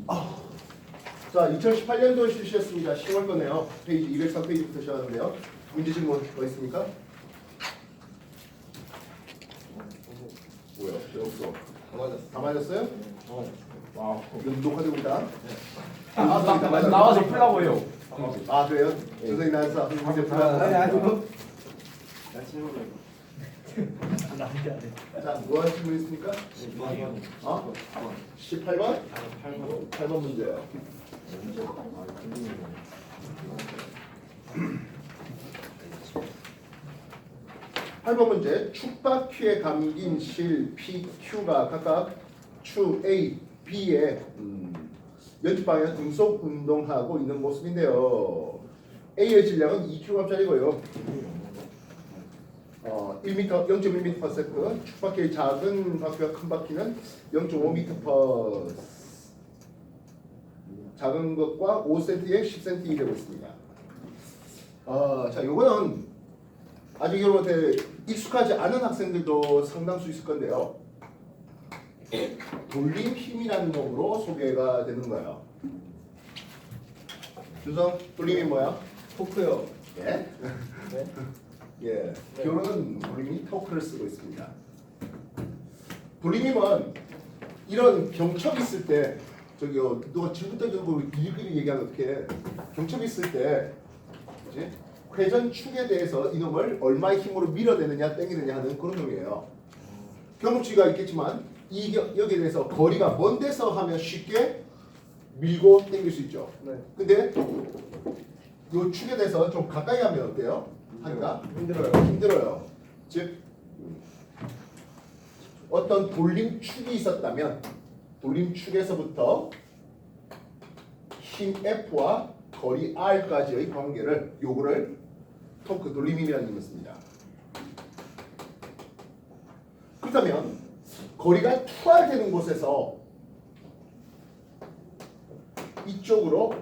자, 2018년도 실시였습니다. 10월 거네요. 페이지 203페이지부터 시작하는데요. 문제 질문 뭐 있습니까? 뭐야? 왜 없어? 다 맞았어요? 와우. 이거 녹화되고 있다. 나와서 풀라고 해요. 아, 그래요? 선생님 나와서 문제 풀어. 자, 뭐한 질문 있습니까? 18번? 8번 문제예요. 8번 문제. 축박큐에 감긴 실 PQ가 각각 추 A, B의 연집 방향 등속 운동하고 있는 모습인데요. A의 질량은 2kg짜리고요. 1m, 0.1m/s. 축바퀴의 작은 바퀴와 큰 바퀴는 0.5m/s. 작은 것과 5cm에 10cm 되고 있습니다. 자, 요거는 아직 여러분한테 익숙하지 않은 학생들도 상당수 있을 건데요. 돌림 힘이라는 놈으로 소개가 되는 거예요. 준성, 돌림이 뭐야? 토크요. 예? 네. 예. 교로는 돌림이 토크를 쓰고 있습니다. 돌림이면 이런 경첩 있을 때 저기요 누가 질문 던져고 일일이 얘기하면 어떻게 경첩 있을 때 그치? 회전 축에 대해서 이놈을 얼마의 힘으로 밀어내느냐 당기느냐 하는 그런 놈이에요. 경험치가 있겠지만 여기에 대해서 거리가 먼 데서 하면 쉽게 밀고 당길 수 있죠. 네. 근데 요 축에 대해서 좀 가까이 하면 어때요? 하기가 힘들어요. 힘들어요. 즉 어떤 돌림축이 있었다면 돌림축에서부터 힘 F와 거리 R까지의 관계를 요거를 토크 돌림힘이라는 의미를 씁니다. 그렇다면 거리가 2R 되는 곳에서 이쪽으로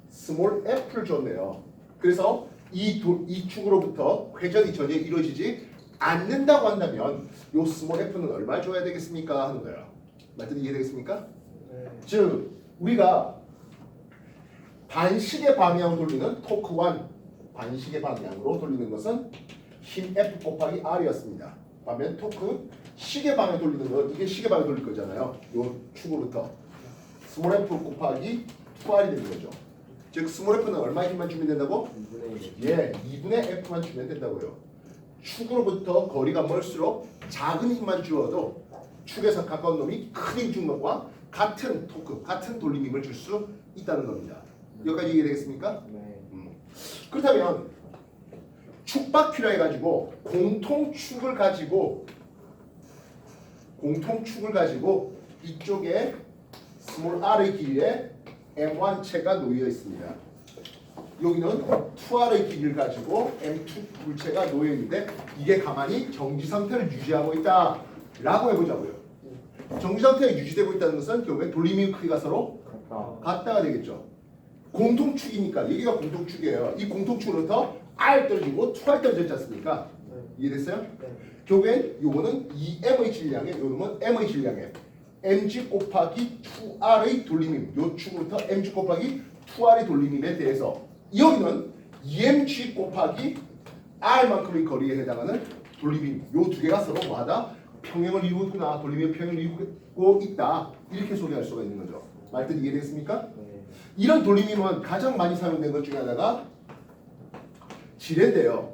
스몰 f를 줬네요. 그래서 이 축으로부터 회전이 전혀 이루어지지 않는다고 한다면 요 스몰 f는 얼마 줘야 되겠습니까? 하는 거예요. 말뜻 이해되겠습니까? 네. 즉 우리가 반시계 방향으로 돌리는 토크 1 반시계 방향으로 돌리는 것은 힘 F 곱하기 R이었습니다. 반면 토크 시계 방향 돌리는 건 이게 시계 방향 돌릴 거잖아요. 요 축으로부터 스몰 F 곱하기 2R이 되는 거죠. 즉 스몰 F는 얼마 힘만 주면 된다고? 2분의 F만 주면 된다고요. 축으로부터 거리가 멀수록 작은 힘만 주어도 축에서 가까운 놈이 큰 힘 준 것과 같은 토크, 같은 돌림힘을 줄 수 있다는 겁니다. 여기까지 이해되겠습니까? 네. 그렇다면 축바퀴라 해가지고 공통축을 가지고 이쪽에 스몰 r의 길이에 m1채가 놓여 있습니다. 여기는 2r의 길이를 가지고 m2 물체가 놓여 있는데 이게 가만히 정지 상태를 유지하고 있다라고 해보자고요. 정지 상태가 유지되고 있다는 것은 결국에 돌림의 크기가 서로 같다가 되겠죠. 공통축이니까 여기가 공통축이에요. 이 공통축으로부터 R 떨어지고 2R 떨어졌지 않습니까? 이해됐어요? 네. 결국엔 요거는 2M의 질량에 요놈은 M의 질량에 mg 곱하기 2R의 돌림힘 요 축으로부터 mg 곱하기 2R의 돌림힘에 대해서 여기는 2mg 곱하기 R만큼의 거리에 해당하는 돌림힘 요 두 개가 서로 뭐하다? 평행을 이루고 있구나. 돌림힘의 평행을 이루고 있다. 이렇게 소개할 수가 있는 거죠. 말뜻 이해됐습니까? 네. 이런 돌림힘은 가장 많이 사용된 것 중에 하나가 지뢰인데요.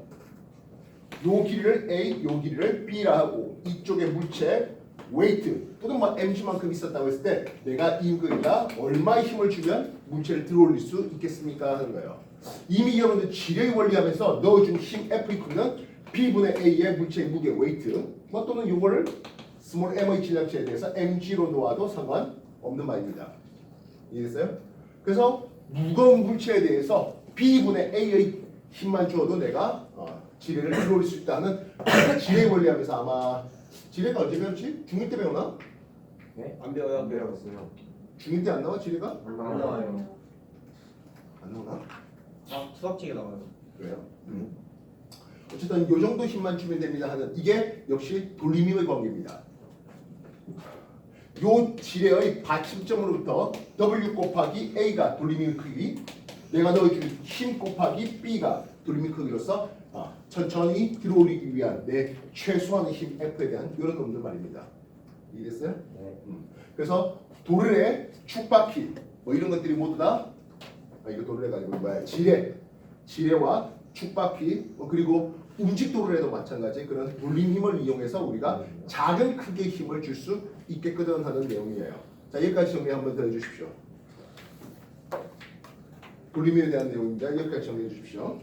요 길이를 A, 요 길이를 B라 하고 이쪽에 물체 웨이트 또는 뭐 mg만큼 있었다고 했을 때 내가 이 거리가 얼마의 힘을 주면 물체를 들어올릴 수 있겠습니까? 하는 거예요. 이미 여러분들 지뢰의 원리하면서 넣어준 힘 F 이크는 B분의 A의 물체의 무게 웨이트 뭐 또는 요거를 스몰 m의 질량체에 대해서 mg로 놓아도 상관없는 말입니다. 이해됐어요? 그래서 무거운 물체에 대해서 B분의 A의 힘만 주어도 내가 지뢰를 들어올 수 있다는 지뢰의 원리하면서 아마 지뢰가 언제 배웠지? 중1 때 배우나? 네? 안 배워요. 안 배웠어요. 중1 때 안 나와 지뢰가? 안 나와요. 안 나오나? 아, 수학책에 나와요. 그래요? 어쨌든 요 정도 힘만 주면 됩니다 하는 이게 역시 돌림힘의 관계입니다. 요 지뢰의 받침점으로부터 W 곱하기 A가 돌림의 크기, 내가 넣어준 힘 곱하기 B가 돌림의 크기로서 천천히 들어올리기 위한 내 최소한의 힘 F에 대한 이런 놈들 말입니다. 이해됐어요? 네. 그래서 도르래, 축바퀴 뭐 이런 것들이 모두 다 이거 도르래가 아니고 뭐야 지뢰와 축바퀴 그리고 움직 도르래도 마찬가지 그런 돌림 힘을 이용해서 우리가 작은 크기의 힘을 줄 수 있게끔 하는 내용이에요. 자 여기까지 정리 한번 더 해주십시오. 돌림에 대한 내용입니다. 여기까지 정리해 주십시오.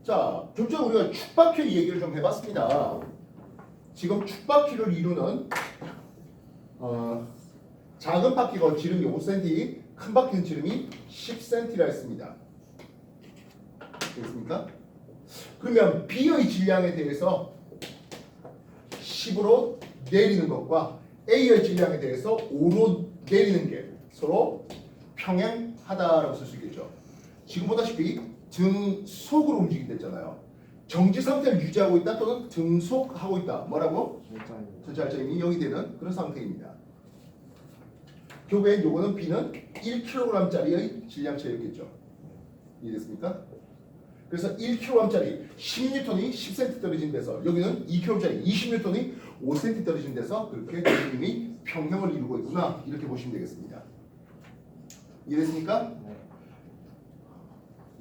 자, 좀 전에 우리가 축바퀴 얘기를 좀 해봤습니다. 지금 축바퀴를 이루는 작은 바퀴가 지름이 5cm, 큰 바퀴는 지름이 10cm라 했습니다. 됐습니까? 그러면 B의 질량에 대해서 10으로 내리는 것과 A의 질량에 대해서 5로 내리는 게 서로 평행하다라고 쓸 수 있겠죠. 지금 보다시피 등속으로 움직인댔잖아요. 정지 상태를 유지하고 있다 또는 등속하고 있다. 뭐라고? 전자할점이 0이 되는 그런 상태입니다. 결국엔 요거는 B는 1kg짜리의 질량 차이였겠죠. 이해됐습니까? 그래서 1kg짜리 10N이 10cm 떨어진 데서 여기는 2kg짜리 20N이 5cm 떨어진 데서 그렇게 돌림이 평형을 이루고 있구나 이렇게 보시면 되겠습니다. 이해됐습니까?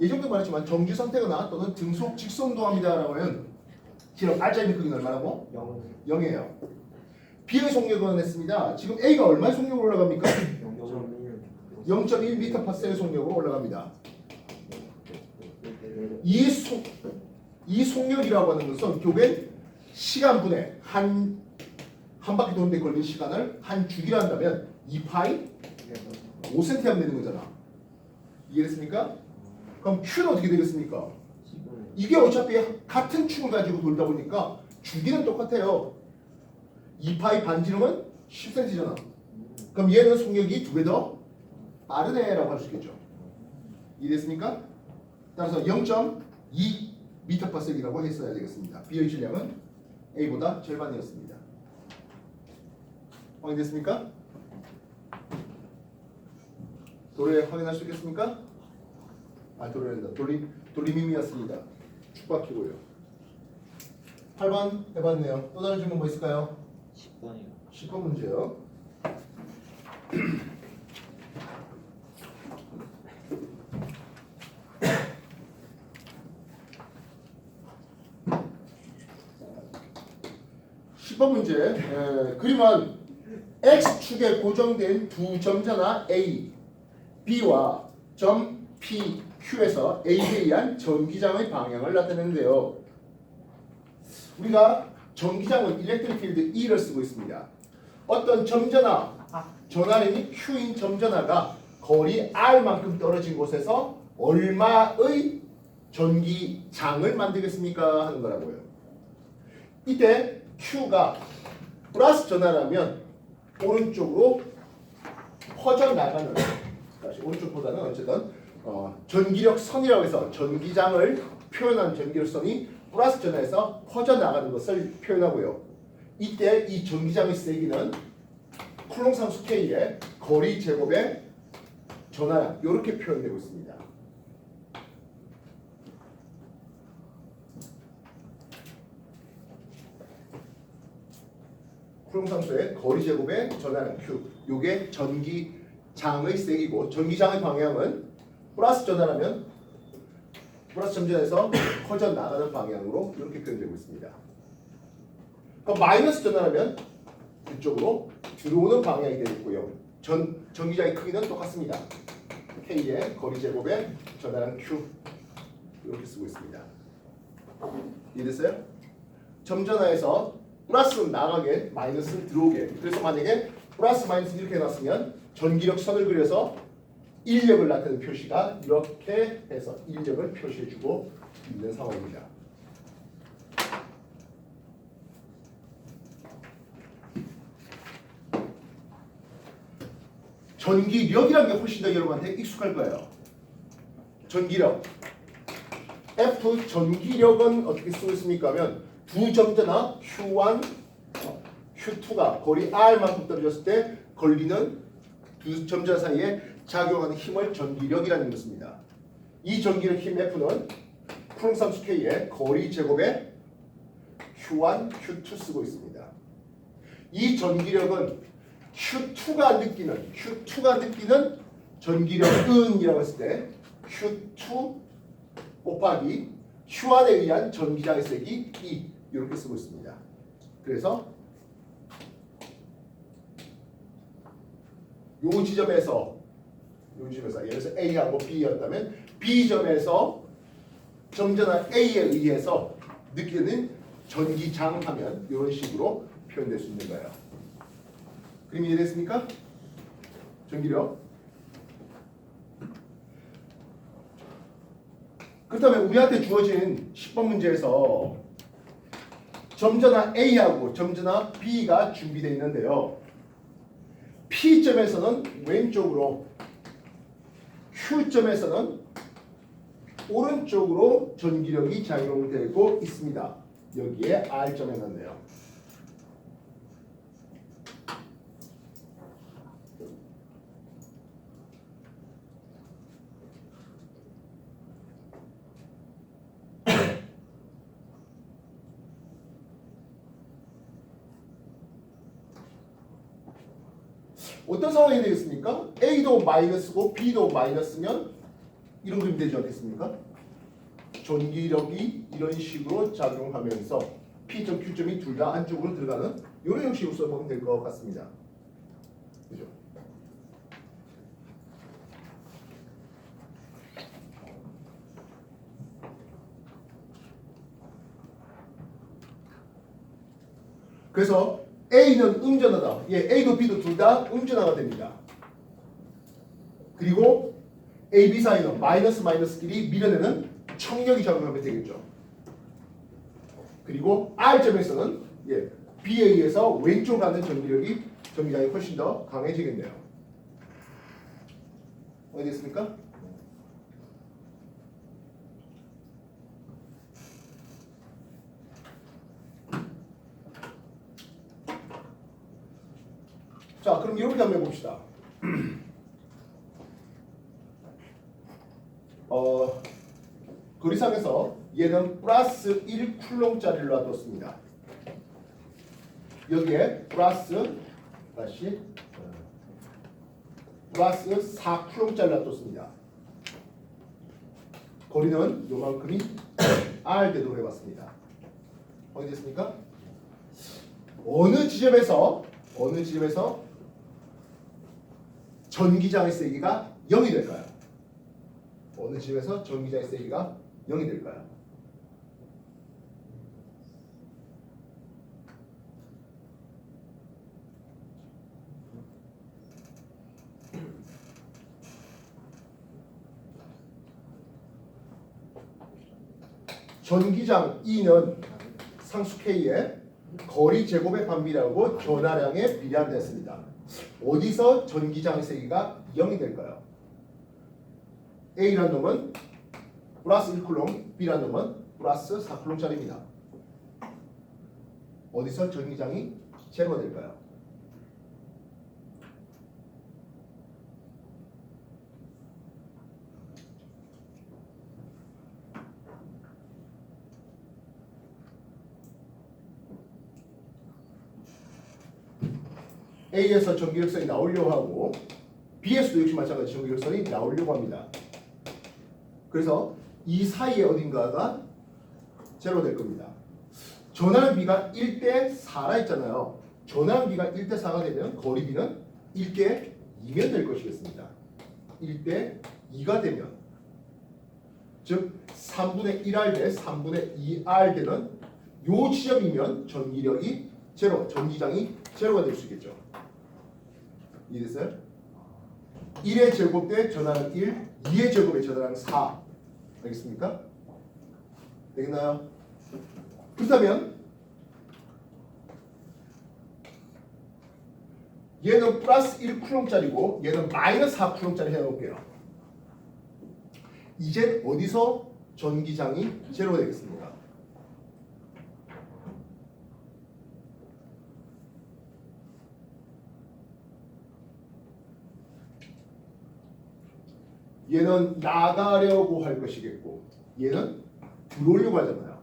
예전도 말했지만 정지 상태거나 또는 등속 직선도합니다라고 하면 지름 R자의 크기는 얼마라고? 0이에요. B의 속력은 했습니다. 지금 A가 얼마의 속력으로 올라갑니까? 0.1m/s의 속력으로 올라갑니다. 이 속력이라고 하는 것은 결국엔 시간분의 한 바퀴 도는 데 걸린 시간을 한 주기로 한다면 2파이 5cm 하면 되는 거잖아. 이해됐습니까? 그럼 Q는 어떻게 되겠습니까? 이게 어차피 같은 축을 가지고 돌다 보니까 주기는 똑같아요. 2파이 반지름은 10cm잖아. 그럼 얘는 속력이 2배 더 빠르네라고 할 수 있겠죠. 이해됐습니까? 따라서 0.2m/s이라고 했어야 되겠습니다. B의 질량은 A보다 절반이었습니다. 확인됐습니까? 도래 확인할 수 있겠습니까? 돌림힘이었습니다. 축바퀴고요. 8번 해봤네요. 또 다른 질문 뭐 있을까요? 10번이요. 10번 문제요. 문제. 그림은 X축에 고정된 두 점자나 A, B와 점 P, Q에서 A에 의한 전기장의 방향을 나타내는데요. 우리가 전기장은 일렉트릭 필드 E를 쓰고 있습니다. 어떤 점전화, 전화량이 Q인 점전화가 거리 R만큼 떨어진 곳에서 얼마의 전기장을 만들겠습니까? 하는 거라고요. 이때 Q가 플러스 전화라면 오른쪽으로 퍼져나가는, 오른쪽보다는 어쨌든 전기력 선이라고 해서 전기장을 표현한 전기력 선이 플러스 전화에서 퍼져나가는 것을 표현하고요. 이때 이 전기장의 세기는 쿨롱 상수 K의 거리 제곱의 전하량 이렇게 표현되고 있습니다. 쿨롱상수의 거리 제곱의 전하량 Q. 요게 전기장의 세기고 전기장의 방향은 플러스 전하라면 플러스 점전에서 커져 나가는 방향으로 이렇게 표현되고 있습니다. 그럼 마이너스 전하라면 이쪽으로 들어오는 방향이 되겠고요. 전기장의 크기는 똑같습니다. K의 거리 제곱의 전하량 Q 이렇게 쓰고 있습니다. 이해됐어요? 점전하에서 플러스는 나가게 마이너스는 들어오게. 그래서 만약에 플러스 마이너스 이렇게 해놨으면 전기력 선을 그려서 인력을 나타내는 표시가 이렇게 해서 인력을 표시해주고 있는 상황입니다. 전기력이라는 게 훨씬 더 여러분한테 익숙할 거예요. 전기력. F 전기력은 어떻게 쓰고 있습니까? 하면 두 점자나 Q1, Q2가 거리 R만큼 떨어졌을 때 걸리는 두 점자 사이에 작용하는 힘을 전기력이라는 것입니다. 이 전기력 힘 F는 쿨롱상수 K의 거리 제곱에 Q1, Q2 쓰고 있습니다. 이 전기력은 Q2가 느끼는 전기력은이라고 했을 때 Q2 곱하기 Q1에 의한 전기장의 세기 E 이렇게 쓰고 있습니다. 그래서 요 지점에서 예를 들어서 A하고 B였다면 B점에서 점전한 A에 의해서 느끼는 전기장 하면 이런 식으로 표현될 수 있는 거예요. 그림 이해됐습니까? 전기력. 그렇다면 우리한테 주어진 10번 문제에서 점전한 A하고 점전한 B가 준비되어 있는데요. P점에서는 왼쪽으로, Q점에서는 오른쪽으로 전기력이 작용되고 있습니다. 여기에 R점에 넣네요. 어떤 상황이 되겠습니까? A도 마이너스고 B도 마이너스면 이런 그림 되지 않겠습니까? 전기력이 이런 식으로 작용하면서 P점, Q점이 둘 다 안쪽으로 들어가는 이런 형식으로 써보면 될 것 같습니다. 그죠? 그래서 A는 음전하다. 예, A도 B도 둘 다 음전하가 됩니다. 그리고 A, B 사이는 마이너스 마이너스끼리 밀어내는 청력이 작용하면 되겠죠. 그리고 R점에서는 예, B에 의해서 왼쪽 가는 전기장이 훨씬 더 강해지겠네요. 어디 됐습니까? 자, 그럼 이렇게 한번 해봅시다. 거리상에서 얘는 플러스 1쿨롱짜리를 놔뒀습니다. 여기에 플러스 4쿨롱짜리를 놔뒀습니다. 거리는 요만큼이 R 되도록 해봤습니다. 어디 됐습니까? 어느 지점에서 전기장의 세기가 0이 될까요? 어느 지점에서 전기장의 세기가 0이 될까요? 전기장 E는 상수 K의 거리 제곱의 반비례하고 전하량에 비례한댔습니다. 어디서 전기장의 세기가 0이 될까요? A라는 놈은 플러스 1쿨롱, B라는 놈은 플러스 4쿨롱짜리입니다. 어디서 전기장이 제로가 될까요? A에서 전기력선이 나오려고 하고 B에서도 역시 마찬가지 전기력선이 나오려고 합니다. 그래서 이 사이에 어딘가가 제로가 될 겁니다. 전하는 B가 1대 4라 했잖아요. 전하는 B가 1대 4가 되면 거리 B는 1대 2면 될 것이겠습니다. 1대 2가 되면 즉 3분의 1R 대 3분의 2R 되는 요 지점이면 전기력이 제로, 전기장이 제로가 될 수 있겠죠. 이해됐어요? 1의 제곱 대 전하는 1, 2의 제곱에 전하는 4. 알겠습니까? 되겠나요? 그렇다면 얘는 플러스 1쿨롱짜리고 얘는 마이너스 4쿨롱짜리 해놓을게요. 이제 어디서 전기장이 제로가 되겠습니까? 얘는 나가려고 할 것이겠고 얘는 들어오려고 하잖아요.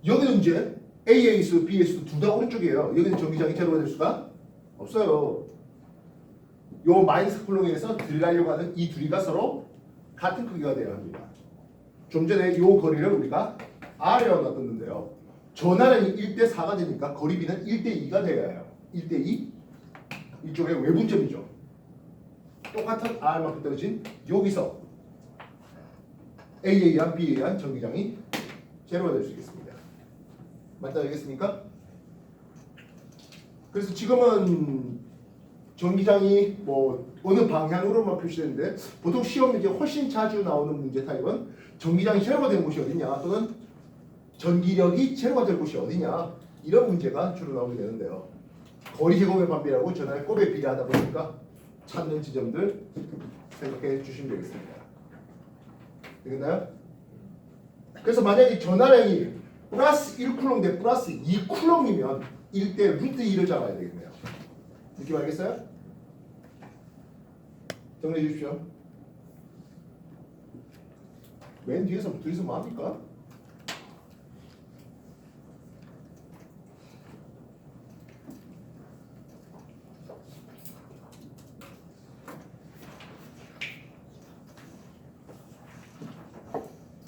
여기는 이제 A에서 B에서도 둘 다 오른쪽이에요. 여기는 전기장이 제로가 될 수가 없어요. 요 마이너스 쿨롱에서 들어가려고 하는 이 둘이가 서로 같은 크기가 돼야 합니다. 좀 전에 요 거리를 우리가 R이라고 놔뒀는데요. 전하는 1대 4가 되니까 거리 B는 1대 2가 되어야 해요. 1대 2 이쪽에 외분점이죠. 똑같은 R만큼 떨어진 여기서 A에 의한 B에 의한 전기장이 제로가 될 수 있겠습니다. 맞다 알겠습니까? 그래서 지금은 전기장이 뭐 어느 방향으로만 표시되는데 보통 시험에 이제 훨씬 자주 나오는 문제 타입은 전기장이 제로가 되는 곳이 어디냐 또는 전기력이 제로가 될 곳이 어디냐 이런 문제가 주로 나오게 되는데요. 거리 제곱의 반비라고 전화의 곱에 비례하다 보니까 찾는 지점들 생각해 주시면 되겠습니다. 되겠나요? 그래서 만약에 전하량이 플러스 1쿨롱 대 플러스 2쿨롱이면 1대 루트 2를 잡아야 되겠네요. 느낌 알겠어요? 정리해 주십시오. 맨 뒤에서 뭐합니까?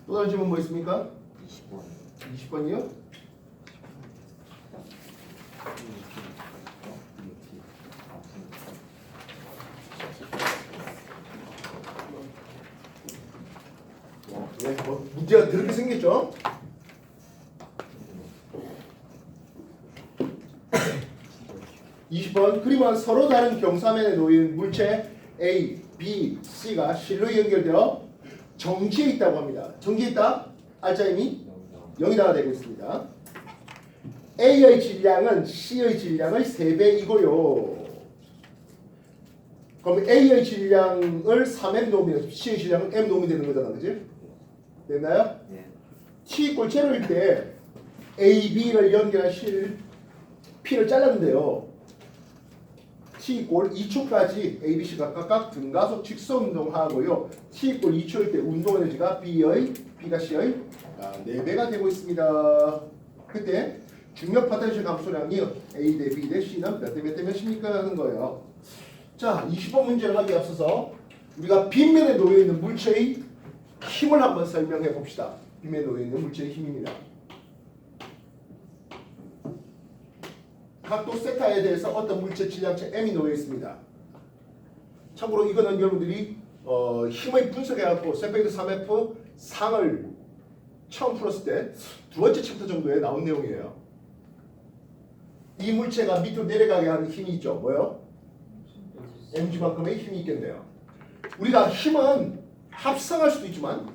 또 다른 질문 뭐 있습니까? 20번 20번이요? 네, 뭐 문제가 그렇게 생겼죠? (20번) 그림은 서로 다른 경사면에 놓인 물체 A, B, C가 실로 연결되어 정지에 있다고 합니다. 정지에 있다? 알짜임이 0이다가 되고 있습니다. A의 질량은 C의 질량의 3배이고요. 그럼 A의 질량을 3M 놓으면 C의 질량은 M 놓으면 되는 거잖아. 그치? 됐나요? 네. T = 0일 때 A, B를 연결한 실 P를 잘랐는데요. T = 2초까지 A, B, C가 각각 등가속 직선 운동하고요. T = 2초일 때 운동 에너지가 B가 C의 4배가 되고 있습니다. 그때 중력 파탄실 감소량이 A 대 B 대 C는 몇 대 몇입니까 하는 거예요. 자, 20번 문제를 하기에 앞서서 우리가 빗면에 놓여 있는 물체의 힘을 한번 설명해 봅시다. 빗면에 놓여 있는 물체의 힘입니다. 각도 세타에 대해서 어떤 물체 질량체 M이 놓여 있습니다. 참고로 이거는 여러분들이 힘의 분석해갖고 세페이드 3F 상을 처음 풀었을 때 두 번째 챕터 정도에 나온 내용이에요. 이 물체가 밑으로 내려가게 하는 힘이 있죠. 뭐요? mg만큼의 힘이 있겠네요. 우리가 힘은 합성할 수도 있지만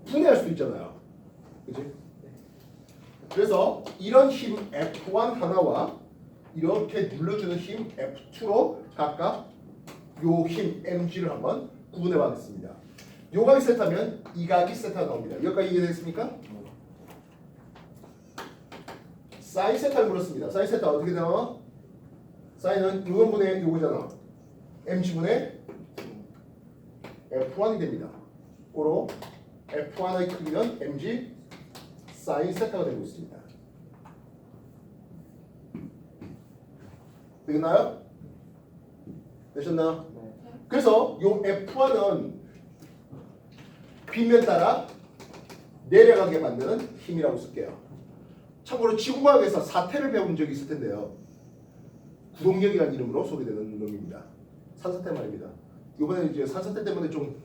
분해할 수도 있잖아요. 그치? 그래서 이런 힘 F1 하나와 이렇게 눌러주는 힘 F2로 각각 요 힘 mg를 한번 구분해 봤습니다. 요각이 세타면 이각이 세타가 나옵니다. 여기까지 이해됐습니까? 사인 세타를 물었습니다. 사인 세타 어떻게 나와? 사인은 요번분의 요거잖아. mg분의 f1이 됩니다. 고로 f1의 크기는 mg 사인 세타가 되고 있습니다. 되겠나요? 되셨나요? 네. 그래서 요 F1은 빗면 따라 내려가게 만드는 힘이라고 쓸게요. 참고로 지구과학에서 사태를 배운 적이 있을 텐데요. 구동력이라는 이름으로 소개되는 놈입니다. 산사태 말입니다. 이번에 이제 산사태 때문에 좀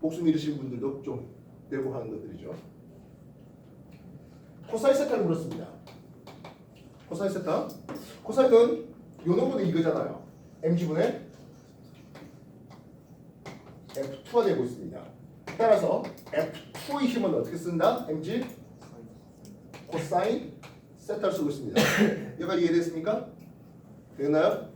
목숨 잃으신 분들도 좀 되고 하는 것들이죠. 코사인 세타를 물었습니다. 코사인 세타. 코사인은 요 놈분의 이거잖아요. mg분의 F2가 되고 있습니다. 따라서 F2의 힘은 어떻게 쓴다? mg 코사인 세타를 쓰고 있습니다. 여기까지 이해됐습니까? 되겠나요?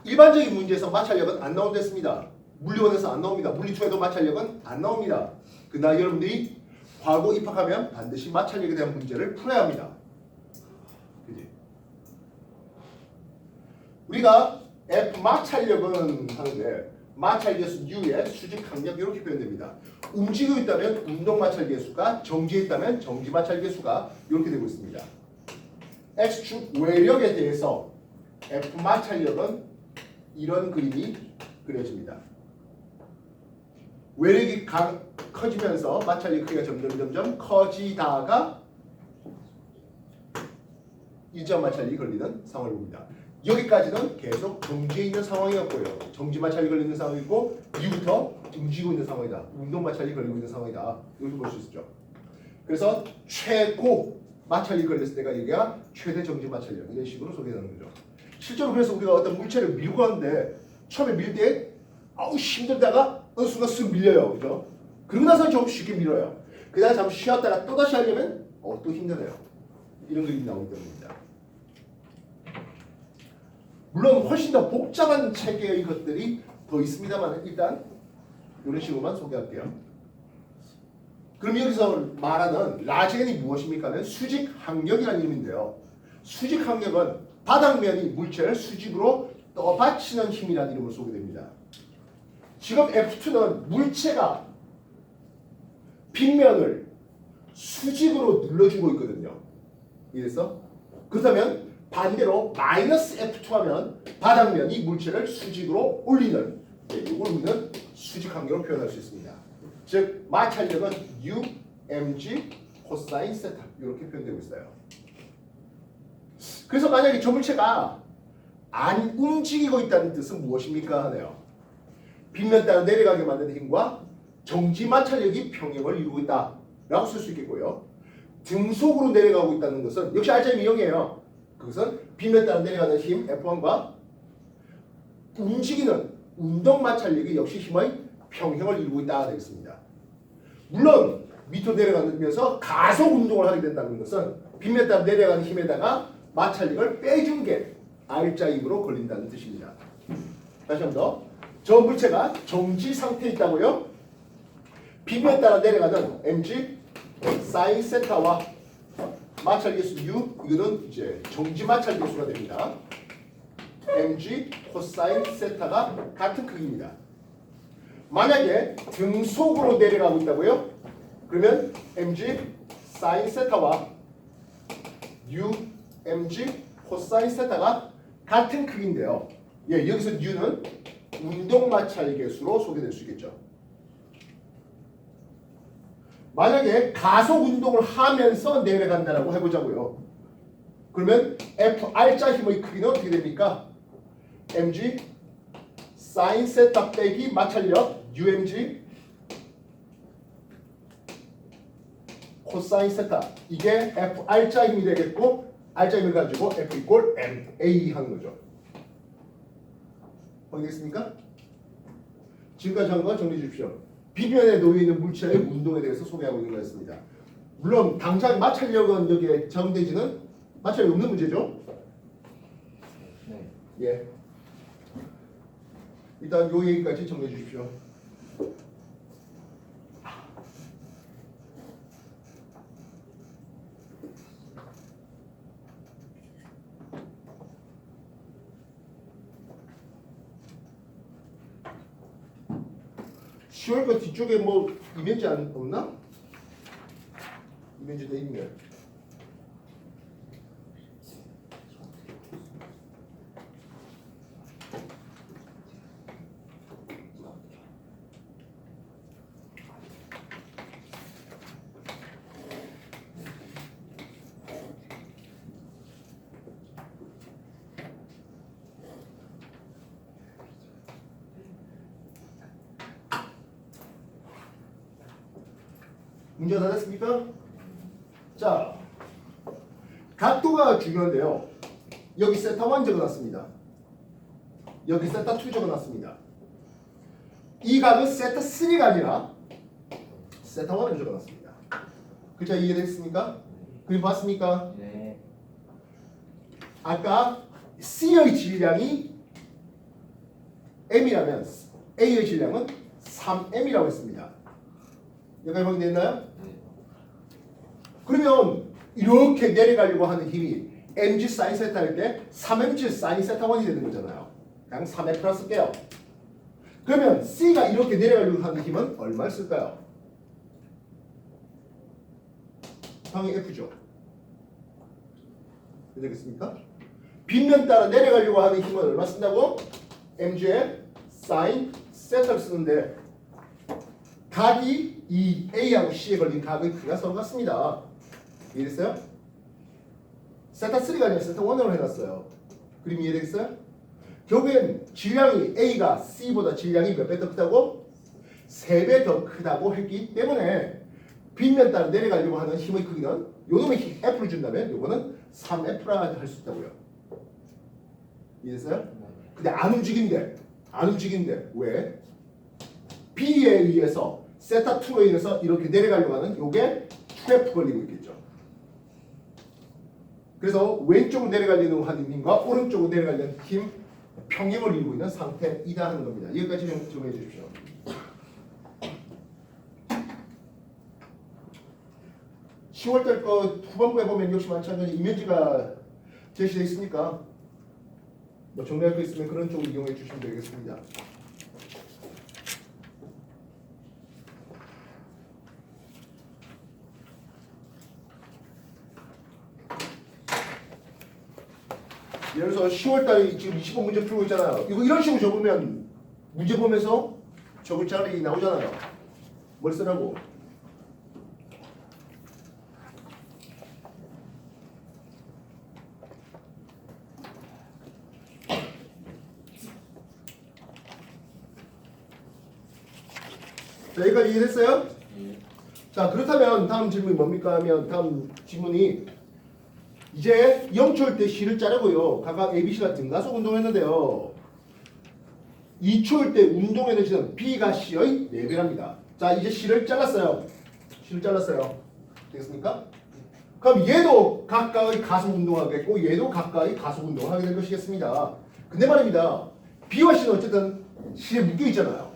일반적인 문제에서 마찰력은 안 나온댔습니다. 물리원에서 안 나옵니다. 물리2에도 마찰력은 안 나옵니다. 그러나 여러분들이 과거 입학하면 반드시 마찰력에 대한 문제를 풀어야 합니다. 그지? 우리가 F 마찰력은 하는데 마찰계수 U의 수직 항력 이렇게 표현됩니다. 움직이고 있다면 운동 마찰계수가, 정지해 있다면 정지 마찰계수가 이렇게 되고 있습니다. X축 외력에 대해서 F 마찰력은 이런 그림이 그려집니다. 외력이 커지면서 마찰력 크기가 점점 커지다가 일정 마찰력이 걸리는 상황을 봅니다. 여기까지는 계속 정지해 있는 상황이었고요. 정지 마찰이 걸리는 상황이고 이후부터 움직이고 있는 상황이다. 운동 마찰이 걸리고 있는 상황이다. 이렇게 볼 수 있죠. 그래서 최고 마찰이 걸렸을 때가 여기가 최대 정지 마찰력 이런 식으로 소개되는 거죠. 실제로 그래서 우리가 어떤 물체를 밀고 가는데 처음에 밀 때 아우 힘들다가 어느 순간 쓱 밀려요. 그죠? 그러고 나서 좀 쉽게 밀어요. 그다음에 잠시 쉬었다가 또다시 하려면 또 힘드네요. 이런 그림이 나오기 때문입니다. 물론 훨씬 더 복잡한 체계의 것들이 더 있습니다만 일단 이런 식으로만 소개할게요. 그럼 여기서 말하는 라젠이 무엇입니까? 수직 항력이라는 이름인데요. 수직 항력은 바닥면이 물체를 수직으로 떠받치는 힘이라는 이름으로 소개됩니다. 지금 F2는 물체가 빗면을 수직으로 눌러주고 있거든요. 이래서 그렇다면 반대로 마이너스 F2 하면 바닥면이 물체를 수직으로 올리는 이걸 우리는 수직 항력으로 표현할 수 있습니다. 즉 마찰력은 U, mg, 코사인 세타 이렇게 표현되고 있어요. 그래서 만약에 저 물체가 안 움직이고 있다는 뜻은 무엇입니까? 하네요. 빗면 따라 내려가게 만드는 힘과 정지 마찰력이 평형을 이루고 있다라고 쓸 수 있겠고요. 등속으로 내려가고 있다는 것은 역시 알짜의 미형이에요. 그것은 빗면 따라 내려가는 힘 F1과 움직이는 운동 마찰력이 역시 힘의 평형을 이루고 있다 되겠습니다. 물론 밑으로 내려가면서 가속 운동을 하게 된다는 것은 빗면 따라 내려가는 힘에다가 마찰력을 빼준 게 R자임으로 걸린다는 뜻입니다. 다시 한 번 더. 저 물체가 정지 상태에 있다고요? 빗면 따라 내려가는 mg 사인 세타와 마찰계수 U 이거는 이제 정지 마찰계수가 됩니다. mg 코사인 세타가 같은 크기입니다. 만약에 등속으로 내려가고 있다고요? 그러면 mg 사인 세타와 U mg 코사인 세타가 같은 크기인데요. 예, 여기서 U는 운동 마찰계수로 소개될 수 있겠죠. 만약에 가속 운동을 하면서 내려간다라고 해보자고요. 그러면 FR자 힘의 크기는 어떻게 됩니까? mg 사인 세타 빼기 마찰력 umg 코사인 세타 이게 FR자 힘이 되겠고 R자 힘을 가지고 F 이꼴 MA 하는 거죠. 확인됐습니까? 지금까지 한 거 정리해 주십시오. 빗면에 놓여있는 물체의 운동에 대해서 소개하고 있는 거였습니다. 물론 당장 마찰력은 여기에 적용되지는 마찰력이 없는 문제죠. 네. 예. 일단 요 얘기까지 정리해 주십시오. 시월 거 뒤쪽에 뭐 이면지 없나? 이면지도 있네. 문제가 다 됐습니까? 자, 각도가 중요한데요. 여기 세타 1 적어놨습니다. 여기 세타 2 적어놨습니다. 이 각은 세타 3가 아니라 세타 1을 적어놨습니다. 글자 이해됐습니까? 그림 봤습니까? 네. 아까 C의 질량이 M이라면 A의 질량은 3M이라고 했습니다. 여기까지 확인됐나요? 네. 그러면 이렇게 내려가려고 하는 힘이 mg sin 세타일 때 3mg sin 세타 1이 되는 거잖아요. 그냥 3F라 쓸게요. 그러면 C가 이렇게 내려가려고 하는 힘은 얼마를 쓸까요? 당연히 F죠. 되겠습니까? 빗면 따라 내려가려고 하는 힘은 얼마 쓴다고? mg의 sin 세타를 쓰는데 각이 이 A하고 C에 걸린 각의 크기가 서로 같습니다. 이해됐어요? 세타 3가 아니라 세타 1으로 해놨어요. 그림 이해되겠어요? 결국엔 질량이 A가 C보다 질량이 몇 배 더 크다고? 3배 더 크다고 했기 때문에 빗면 따라 내려가려고 하는 힘의 크기는 요놈의 F를 준다면 요거는 3F라 할 수 있다고요. 이해됐어요? 근데 안 움직인대. 왜? B에 의해서 세타 2로 인해서 이렇게 내려가려고 하는 요게 2F 걸리고 있겠죠. 그래서 왼쪽으로 내려가려는 하는 힘과 오른쪽으로 내려가려는 힘 평행을 이루고 있는 상태이다 하는 겁니다. 여기까지 정리해 주십시오. (10월달) 거 후반부에 보면 역시 마찬가지 이면지가 제시되어 있으니까 뭐 정리할 거 있으면 그런 쪽을 이용해 주시면 되겠습니다. 예를 들어서 10월달에 지금 25문제 풀고 있잖아요. 이거 이런 식으로 적으면 문제 보면서 적을 자리 나오잖아요. 뭘 쓰라고? 자, 여기까지 이해됐어요? 자, 그렇다면 다음 질문이 뭡니까 하면 다음 질문이 이제 0초일 때 C를 자르고요. 각각 A, B, C가 등가속 운동했는데요. 2초일 때 운동 에너지는 B가 C의 4배랍니다. 자, 이제 C를 잘랐어요. 되겠습니까? 그럼 얘도 각각의 가속 운동을 하겠고 얘도 각각의 가속 운동을 하게 될 것이겠습니다. 근데 말입니다. B와 C는 어쨌든 실에 묶여 있잖아요.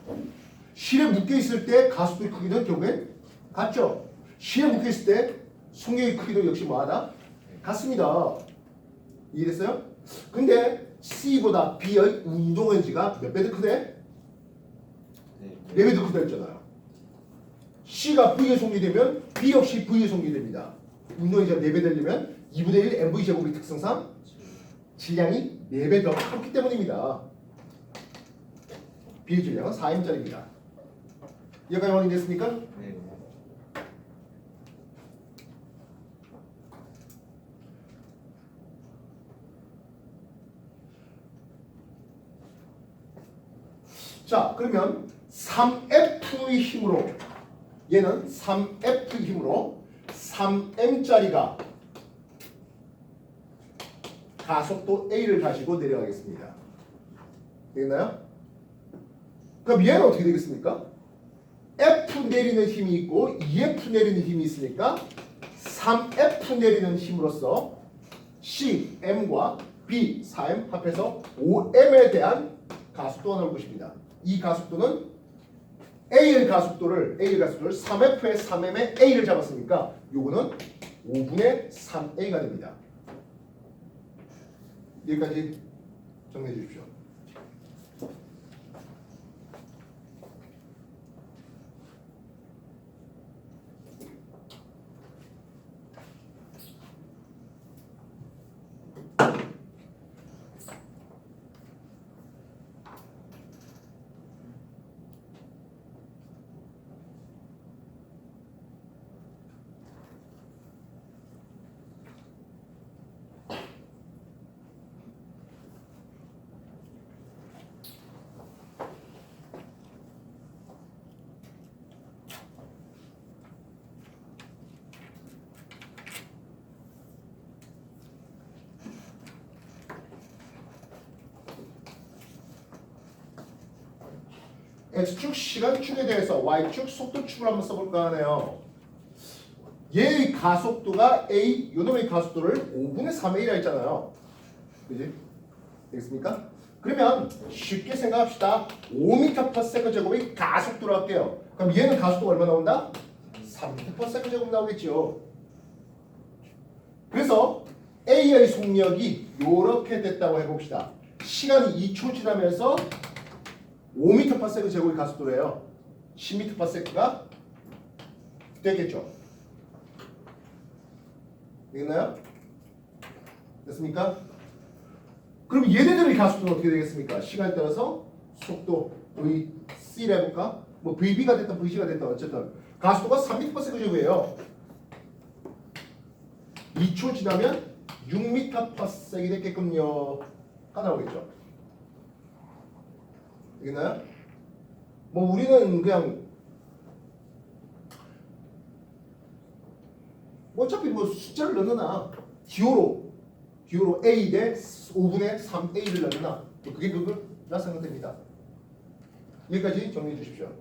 실에 묶여 있을 때 가속도의 크기는 결국엔 같죠. 실에 묶여 있을 때 속력의 크기도 역시 뭐하다? 같습니다. 이해됐어요? 근데 C보다 B의 운동 에너지가 몇 배 더 크대? 4배 더 크다 했잖아요. C가 V에 속리되면 B 역시 V에 속리됩니다. 운동 에너지가 4배 되려면 2분의 1 mv 제곱의 특성상 질량이 4배 더 크기 때문입니다. B의 질량은 4m짜리입니다. 여기까지 확인됐습니까? 네. 자, 그러면 3F의 힘으로 얘는 3F의 힘으로 3m짜리가 가속도 A를 가지고 내려가겠습니다. 되겠나요? 그럼 얘는 어떻게 되겠습니까? F 내리는 힘이 있고 2F 내리는 힘이 있으니까 3F 내리는 힘으로써 C, M과 B, 4M 합해서 5M에 대한 가속도가 나올 것입니다. 이 가속도는 A의 가속도를 3F의 3M의 A를 잡았으니까 요거는 5분의 3A가 됩니다. 여기까지 정리해 주십시오. x축 시간축에 대해서 y축 속도축을 한번 써볼까 하네요. 얘의 가속도가 a, 요놈의 가속도를 5분의 3a라 했잖아요. 그지? 되겠습니까? 그러면 쉽게 생각합시다. 5m/s 제곱의 가속도로 할게요. 그럼 얘는 가속도가 얼마 나온다? 3m/s 제곱 나오겠죠. 그래서 A의 속력이 이렇게 됐다고 해봅시다. 시간이 2초 지나면서 5m/s 제곱의 가속도래요. 10m/s가 되겠죠. 되겠나요? 됐습니까? 그럼 얘네들의 가속도는 어떻게 되겠습니까? 시간에 따라서 속도 V, C를 해볼까? 뭐 VB가 됐든 VC가 됐든 어쨌든 가속도가 3m/s 제곱이에요. 2초 지나면 6m/s이 됐겠군요. 가 나오겠죠. 되겠나요? 뭐 우리는 그냥 어차피 뭐 숫자를 넣느나 기호로 A 대 5분의 3A를 넣느나 그게 그거라 생각됩니다. 여기까지 정리해 주십시오.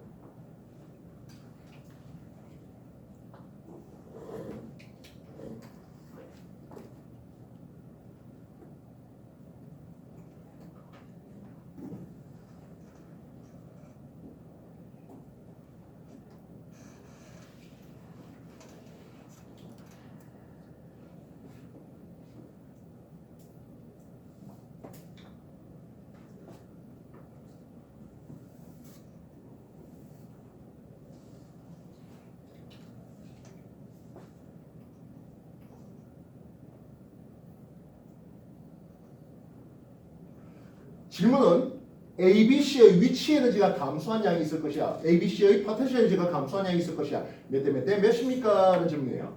질문은 ABC의 위치 에너지가 감소한 양이 있을 것이야. ABC의 포텐셜 에너지가 감소한 양이 있을 것이야. 몇 대 몇 대 몇입니까? 라는 질문이에요.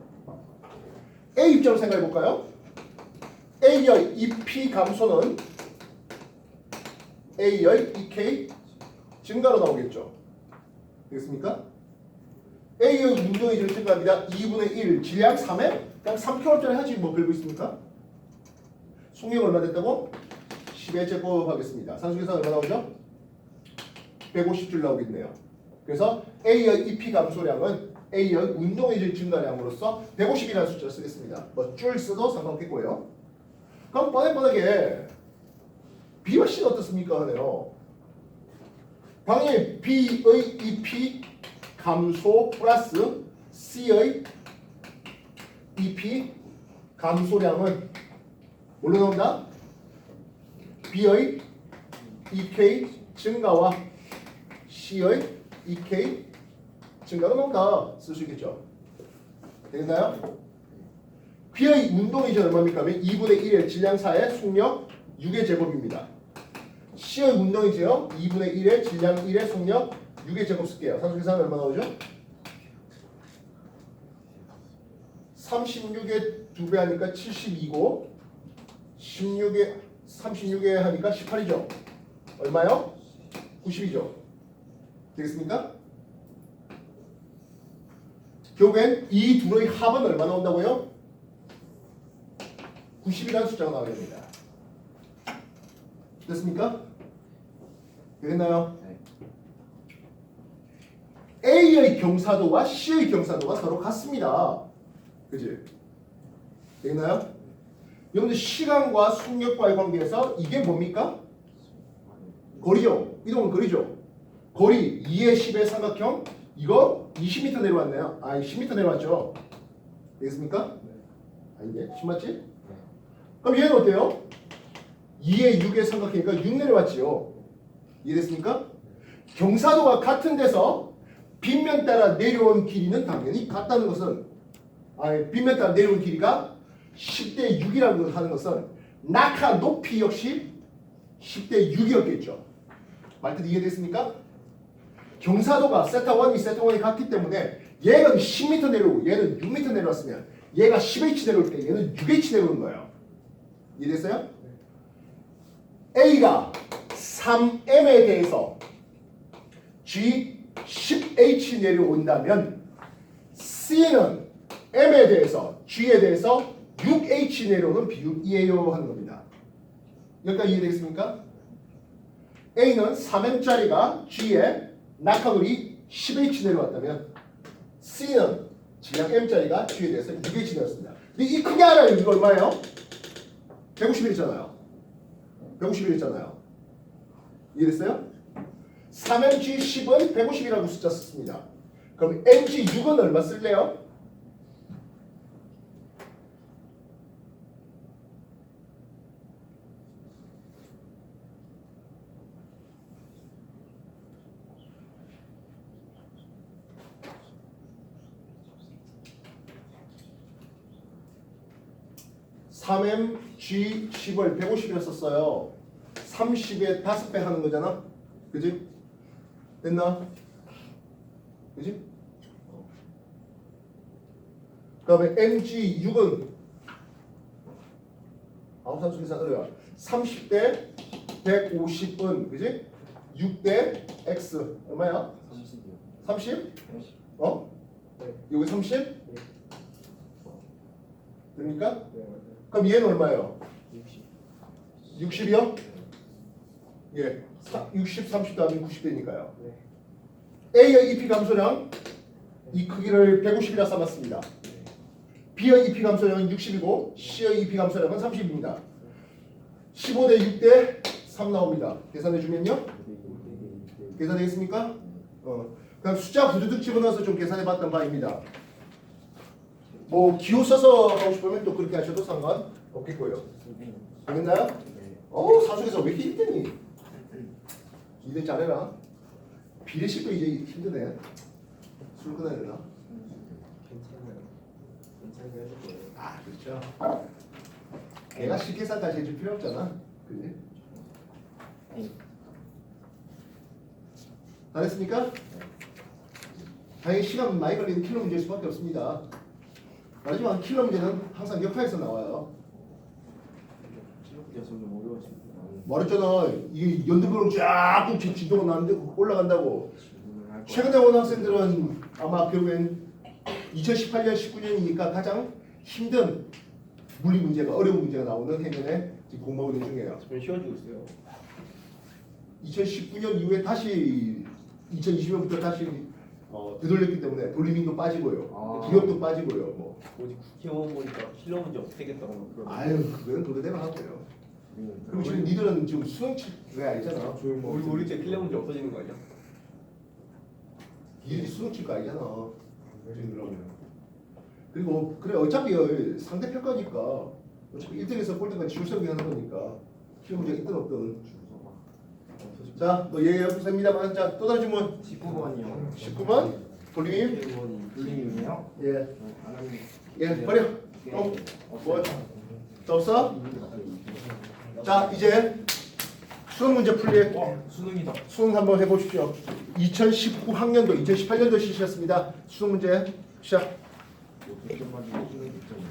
A 입장을 생각해 볼까요? A의 EP 감소는 A의 EK 증가로 나오겠죠. 되겠습니까? A의 운동의 질 증가합니다. 2분의 1 질량 3에 그냥 3kg짜리 하지 뭐 별거 있습니까? 속력 얼마 됐다고? 10의 제곱 하겠습니다. 산수계산 얼마 나오죠? 150줄 나오겠네요. 그래서 A의 EP 감소량은 A의 운동의 질 증가량으로서 150이라는 숫자를 쓰겠습니다. 뭐 줄 써도 상관없겠고요. 그럼 뻔하게 B와 C는 어떻습니까? 하네요. 당연히 B의 EP 감소 플러스 C의 EP 감소량은 뭘로 나온다? B의 EK 증가와 C의 EK 증가가 나온다. 쓸 수 있겠죠. 되겠나요? B의 운동이지 얼마입니까? 2분의 1의 질량 4의 속력 6의 제곱입니다. C의 운동이지요. 2분의 1의 질량 1의 속력 6의 제곱 쓸게요. 산수계산 얼마 나오죠? 36의 2배 하니까 72고 36에 하니까 18이죠. 얼마요? 90이죠. 되겠습니까? 결국엔 이 둘의 합은 얼마 나온다고요? 90이라는 숫자가 나와야 됩니다. 됐습니까? 되겠나요? 네. A의 경사도와 C의 경사도가 서로 같습니다. 그치? 되겠나요? 여러분들 시간과 속력과의 관계에서 이게 뭡니까? 거리죠. 이동은 거리죠. 거리 2의 10의 삼각형 이거 20m 내려왔네요. 10m 내려왔죠. 되겠습니까? 아닌데 10 맞지? 그럼 얘는 어때요? 2의 6의 삼각형이니까 6 내려왔지요. 이해됐습니까? 경사도가 같은 데서 빗면 따라 내려온 길이는 당연히 같다는 것은 빗면 따라 내려온 길이가 10대 6이라고 하는 것은 낙하 높이 역시 10대 6이었겠죠. 말뜻 이해됐습니까? 경사도가 세타1이 세타1이 같기 때문에 얘는 10m 내려오고 얘는 6m 내려왔으면 얘가 10h 내려올 때 얘는 6h 내려오는 거예요. 이해됐어요? A가 3m에 대해서 G 10h 내려온다면 C는 M에 대해서 G에 대해서 6h 내려오는 비율이에요 하는 겁니다. 여기까지 이해되겠습니까? A는 3m짜리가 G에 낙하물이 10H 내려왔다면 C는 질량 M자리가 G에 대해서 6H 내렸습니다. 근데 이 크게 알아요. 이거 얼마예요? 151이잖아요. 151이잖아요. 이해됐어요? 3mg 10은 150이라고 숫자 썼습니다. 그럼 mg 6은 얼마 쓸래요? (3mg 10을) 150이라 썼어요. 30에 5배 하는 거잖아. 그지? 됐나? 그지? 그 다음에 mg6은 아홉산수 계산 어려워. 30대 150은 그지? 6대 x 얼마야? 30이요. 30? 30. 어? 네. 여기 30? 네. 됩니까? 네, 맞아요. 그럼 얘는 얼마예요? 60. 60이요? 네. 예. 60, 30 더하면 90되니까요. 네. A의 EP 감소량 이 크기를 150이라 삼았습니다. B의 EP 감소량은 60이고 C의 EP 감소량은 30입니다. 15대 6대 3 나옵니다. 계산해 주면요? 계산되겠습니까? 그냥 숫자 부두둑 집어넣어서 좀 계산해 봤던 바입니다. 뭐 기호 써서 하고 싶으면 또 그렇게 하셔도 상관없겠고요. 알겠나요? 네. 사수에서 왜 이렇게 힘드니? 일을 잘해라. 비례식도 이제 힘드네. 술 끊어야 되나? 괜찮아요. 괜찮게 해줄 거예요. 아 그렇죠. 내가 실계산까지 해줄 필요 없잖아. 그지? 네. 다 됐습니까? 당연히 시간 많이 걸리는 킬러 문제일 수밖에 없습니다. 하지만 킬러 문제는 항상 역할에서 나와요. 실력비가 점점 어려워집니다. 말했잖아. 이게 연두별로 쫙 진도가 나는데 올라간다고. 질문을 할 거예요. 최근에 온 학생들은 아마 결국엔 2018년, 19년이니까 가장 힘든 물리 문제가 어려운 문제가 나오는 해면에 지금 공부하고 있는 중이에요. 좀 쉬워지고 있어요. 2019년 이후에 다시 2020년부터 다시 되돌렸기 때문에 돌리민도 빠지고요, 아. 기업도 빠지고요. 뭐 어디 국회의원 보니까 실력 문제 없애겠다고 그러고. 아유 그거는 그거대로 하고요. 그리고 지금 니들은 지금 수능 칠거 아니잖아. 우리 때 필력 문제 없어지는 거 아니야? 니들이 수능 칠거 아니잖아. 지금 그러면. 그리고 그래 어차피 상대 평가니까 어차피 1등에서 꼴등까지 줄 서기 하는 거니까 시험 문제가 있든 없든. 자, 뭐 얘기해보십니다만 자, 또 다른 질문. 19번이요. 19번 돌림임. 19번이 돌림이요? 예, 안 하는 예, 버려. 또 뭐? 또 없어? 자, 이제 수능 문제 풀이 수능이다. 수능 한번 해보십시오. 2019학년도, 2018년도 시시였습니다. 수능 문제 시작. 뭐 100점 맞으면 수능 100점.